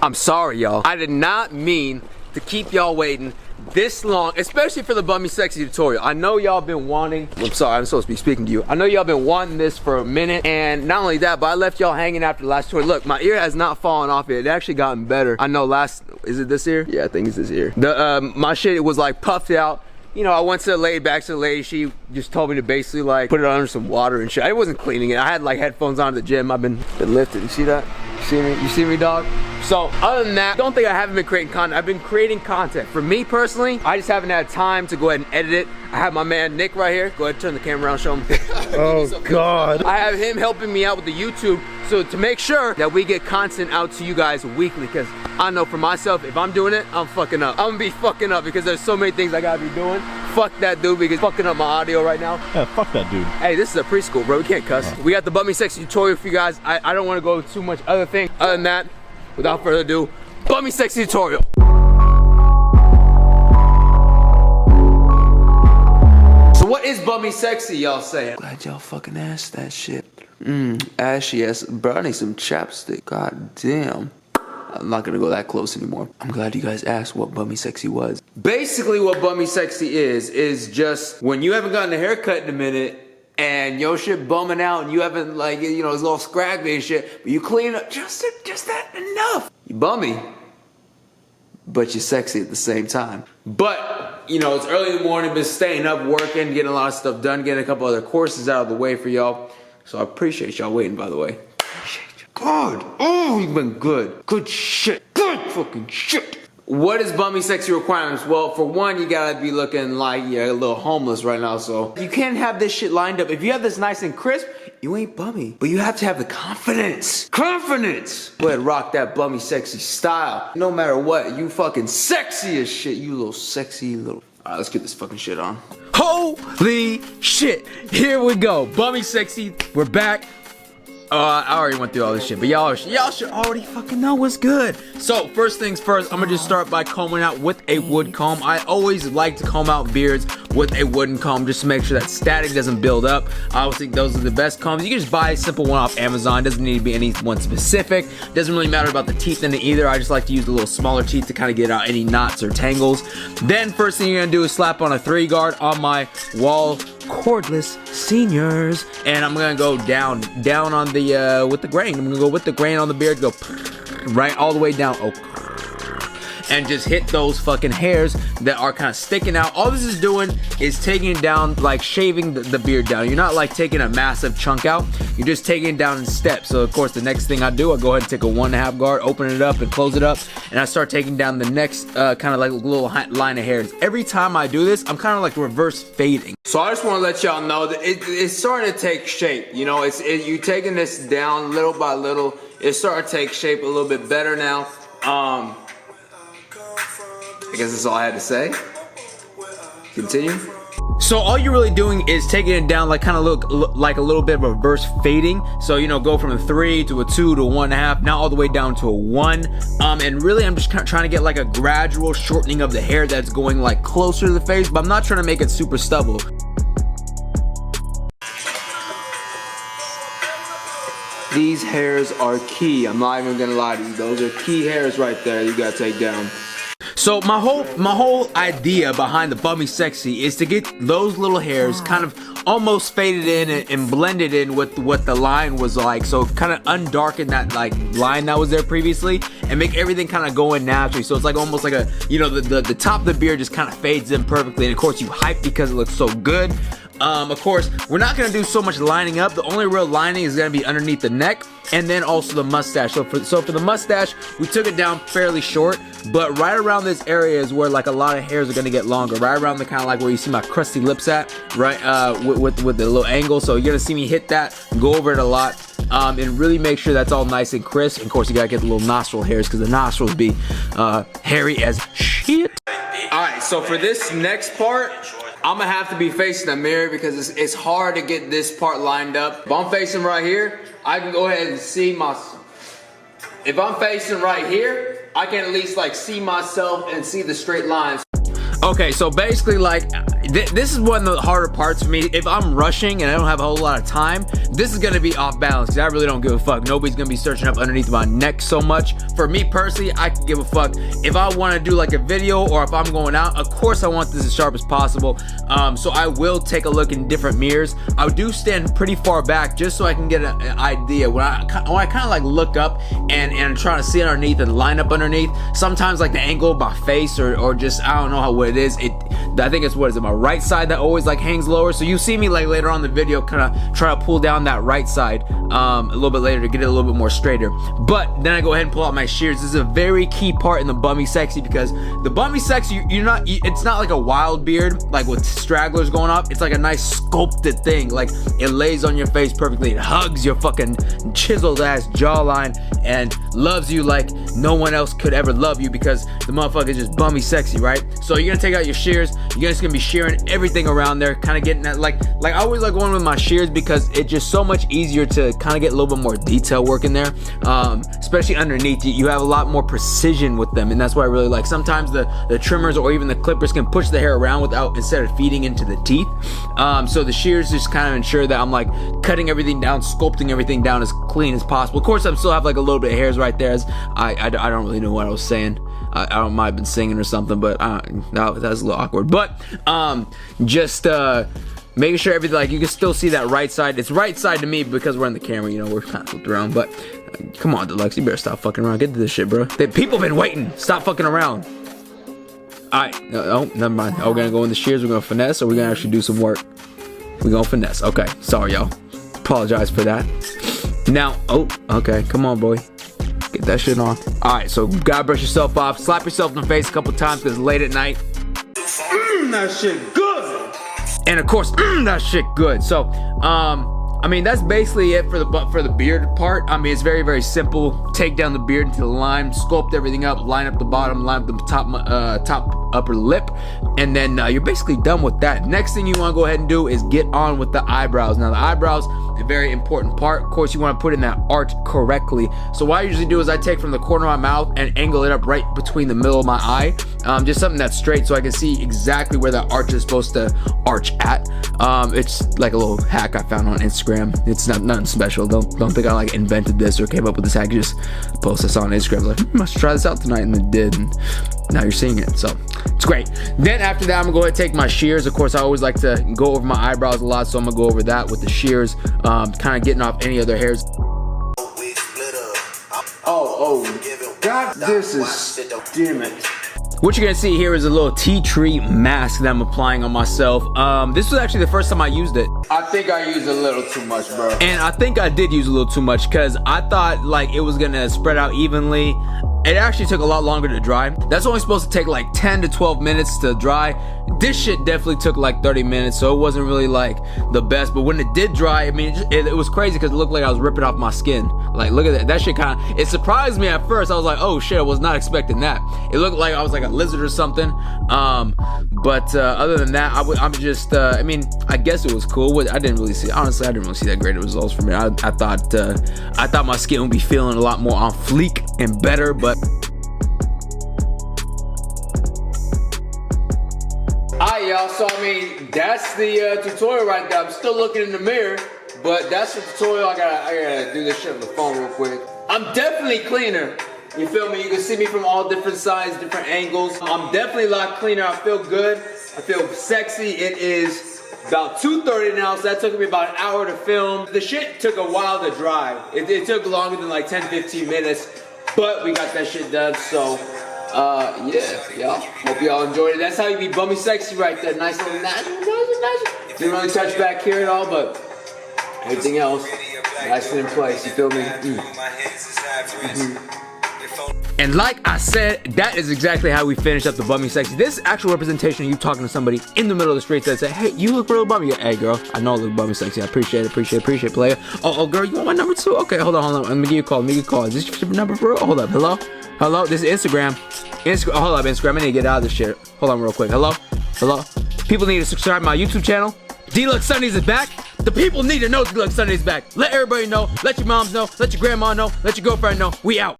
I'm sorry, y'all. I did not mean to keep y'all waiting this long, especially for the Bummy Sexy tutorial. I know y'all been wanting, I'm sorry, I'm supposed to be speaking to you. I know y'all been wanting this for a minute, and not only that, but I left y'all hanging after the last tutorial. Look, my ear has not fallen off yet. It actually gotten better. I know is it this ear? Yeah, I think it's this ear. My shit was like puffed out. You know, I went to the lady, back to the lady, she just told me to basically like put it under some water and shit. I wasn't cleaning it. I had like headphones on at the gym. I've been lifting. You see that? You see me? You see me, dog? So other than that, don't think I haven't been creating content. I've been creating content. For me personally, I just haven't had time to go ahead and edit it. I have my man Nick right here. Go ahead and turn the camera around, show him. Oh God. I have him helping me out with the YouTube. So to make sure that we get content out to you guys weekly, because I know for myself, if I'm doing it, I'm fucking up. I'm gonna be fucking up because there's so many things I gotta be doing. Fuck that dude because fucking up my audio right now. Yeah, fuck that dude. Hey, this is a preschool, bro. We can't cuss. Oh. We got the Bummy Sexy tutorial for you guys. I don't want to go too much other thing. Other than that, without further ado, Bummy Sexy tutorial. So what is Bummy Sexy, y'all say? Glad y'all fucking asked that shit. Ashy ass. Bro, I need some chapstick. God damn. I'm not gonna go that close anymore. I'm glad you guys asked what Bummy Sexy was. Basically what Bummy Sexy is just when you haven't gotten a haircut in a minute and your shit bumming out and you haven't like, you know, it's all scraggly and shit, but you clean up just that enough. You bummy, but you're sexy at the same time. But, you know, it's early in the morning, been staying up, working, getting a lot of stuff done, getting a couple other courses out of the way for y'all. So I appreciate y'all waiting, by the way. Good. Oh, you've been good. Good shit. Good fucking shit. What is Bummy Sexy requirements? Well, for one, you gotta be looking like you're a little homeless right now, so you can't have this shit lined up. If you have this nice and crisp, you ain't bummy. But you have to have the confidence. Confidence! Go ahead, rock that Bummy Sexy style. No matter what, you fucking sexy as shit. You little sexy little... Alright, let's get this fucking shit on. Holy shit! Here we go. Bummy Sexy, we're back. I already went through all this shit, but y'all should already fucking know what's good. So first things first, I'm gonna just start by combing out with a wood comb. I always like to comb out beards with a wooden comb just to make sure that static doesn't build up. I always think those are the best combs. You can just buy a simple one off Amazon. Doesn't need to be any one specific. Doesn't really matter about the teeth in it either. I just like to use the little smaller teeth to kind of get out any knots or tangles. Then first thing you're gonna do is slap on a 3 guard on my wall cordless seniors, and I'm gonna go down on the with the grain. I'm gonna go with the grain on the beard, go right all the way down, and just hit those fucking hairs that are kind of sticking out. All this is doing is taking it down, like shaving the beard down. You're not like taking a massive chunk out, you're just taking it down in steps. So of course the next thing I do, I go ahead and take a 1.5 guard, open it up and close it up, and I start taking down the next kind of like little line of hairs. Every time I do this, I'm kind of like reverse fading. So I just want to let y'all know that it's starting to take shape. You know, you taking this down little by little. It's starting to take shape a little bit better now. I guess that's all I had to say. Continue. So all you're really doing is taking it down, like kind of look like a little bit of reverse fading. So, you know, go from a 3 to a 2 to a 1.5, now all the way down to a 1. And really I'm just kind of trying to get like a gradual shortening of the hair that's going like closer to the face, but I'm not trying to make it super stubble. These hairs are key. I'm not even gonna lie to you. Those are key hairs right there you gotta take down. So my whole idea behind the Bummy Sexy is to get those little hairs kind of almost faded in and blended in with what the line was like. So kind of undarken that like line that was there previously and make everything kind of go in naturally. So it's like almost like a, you know, the top of the beard just kind of fades in perfectly. And of course you hype because it looks so good. Of course, we're not gonna do so much lining up. The only real lining is gonna be underneath the neck and then also the mustache. So for the mustache, we took it down fairly short, but right around this area is where like a lot of hairs are gonna get longer. Right around the kind of like where you see my crusty lips at, right? With the little angle. So you're gonna see me hit that, go over it a lot, and really make sure that's all nice and crisp. And of course, you gotta get the little nostril hairs because the nostrils be hairy as shit. All right, so for this next part, I'm gonna have to be facing the mirror because it's hard to get this part lined up. If I'm facing right here, I can go ahead and see if I'm facing right here, I can at least like see myself and see the straight lines. Okay, so basically, like, this is one of the harder parts for me. If I'm rushing and I don't have a whole lot of time, this is gonna be off balance because I really don't give a fuck. Nobody's gonna be searching up underneath my neck so much. For me personally, I can give a fuck. If I wanna do like a video or if I'm going out, of course I want this as sharp as possible. So I will take a look in different mirrors. I do stand pretty far back just so I can get an idea. When I kind of like look up and try to see underneath and line up underneath, sometimes like the angle of my face or just, I don't know what it is. I think it's, what is it, my right side that always like hangs lower. So you see me like later on in the video kind of try to pull down that right side a little bit later to get it a little bit more straighter. But then I go ahead and pull out my shears. This is a very key part in the Bummy Sexy because the Bummy Sexy, it's not like a wild beard like with stragglers going up. It's like a nice sculpted thing. Like it lays on your face perfectly. It hugs your fucking chiseled ass jawline and loves you like no one else could ever love you because the motherfucker is just Bummy Sexy, right? So you're gonna take out your shears. You're just gonna be shearing everything around there, kind of getting that like I always like going with my shears because it's just so much easier to kind of get a little bit more detail work in there, especially underneath. You have a lot more precision with them, and that's what I really like. Sometimes the trimmers or even the clippers can push the hair around instead of feeding into the teeth. So the shears just kind of ensure that I'm like cutting everything down, sculpting everything down as clean as possible. Of course, I still have like a little bit of hairs right there. As I don't really know what I was saying. I might have been singing or something, but no, that's a little awkward. But just making sure everything, like you can still see that right side. It's right side to me because we're in the camera, we're kind of flipped around. But come on, Deluxe, you better stop fucking around. Get to this shit, bro. People been waiting. Stop fucking around. Alright, oh, never mind. We're gonna go in the shears, we're gonna finesse, or we're gonna actually do some work? We're gonna finesse. Okay, sorry, y'all. Apologize for that. Now, oh, okay, come on, boy. Get that shit on. Alright, so gotta brush yourself off. Slap yourself in the face a couple times because it's late at night. That shit good. And of course, that shit good. So, I mean, that's basically it for the beard part. I mean, it's very, very simple. Take down the beard into the line, sculpt everything up, line up the bottom, line up the top upper lip, and then you're basically done with that. Next thing you want to go ahead and do is get on with the eyebrows. Now, the eyebrows, a very important part. Of course, you want to put in that arch correctly. So what I usually do is I take from the corner of my mouth and angle it up right between the middle of my eye. Just something that's straight so I can see exactly where that arch is supposed to arch at. It's like a little hack I found on Instagram. It's nothing special. Don't think I like invented this or came up with this hack. Just post this on Instagram. Like, must try this out tonight, and it did. And now you're seeing it, so it's great. Then after that, I'm gonna go ahead and take my shears. Of course, I always like to go over my eyebrows a lot, so I'm gonna go over that with the shears, kind of getting off any other hairs. Oh, God, this is, damn it. What you're gonna see here is a little tea tree mask that I'm applying on myself. This was actually the first time I used it. I think I used a little too much, bro. And I think I did use a little too much because I thought like it was gonna spread out evenly. It actually took a lot longer to dry. That's only supposed to take like 10 to 12 minutes to dry. This shit definitely took like 30 minutes, so it wasn't really like the best. But when it did dry, I mean, it was crazy because it looked like I was ripping off my skin. Like, look at that. That shit kind of, it surprised me at first. I was like, oh shit, I was not expecting that. It looked like I was like a lizard or something. But other than that, I'm just, I mean, I guess it was cool. I didn't really see, honestly, I didn't really see that great of results from it. I thought my skin would be feeling a lot more on fleek and better, but Alright, y'all, so I mean, that's the tutorial right there. I'm still looking in the mirror, but that's the tutorial. I gotta do this shit on the phone real quick. I'm definitely cleaner. You feel me? You can see me from all different sides, different angles. I'm definitely a lot cleaner. I feel good. I feel sexy. It is about 2:30 now, so that took me about an hour to film. The shit took a while to dry. It took longer than like 10-15 minutes, but we got that shit done, so yeah, y'all. Hope y'all enjoyed it. That's how you be Bummy Sexy right there. Nice little natural. Didn't really touch back here at all, but everything else, nice and in place. You feel me? And like I said, that is exactly how we finish up the Bummy Sexy. This is actual representation of you talking to somebody in the middle of the street that say, hey, you look real bummy. Hey, girl, I know I look Bummy Sexy. I appreciate it, player. Oh, girl, you want my number too? Okay, hold on. Let me give you a call. Is this your number, bro? Hold up. Hello? This is Instagram. Hold up, Instagram. I need to get out of this shit. Hold on real quick. Hello? People need to subscribe to my YouTube channel. Deluxe Sundays is back. The people need to know Deluxe Sundays is back. Let everybody know. Let your moms know. Let your grandma know. Let your girlfriend know. We out.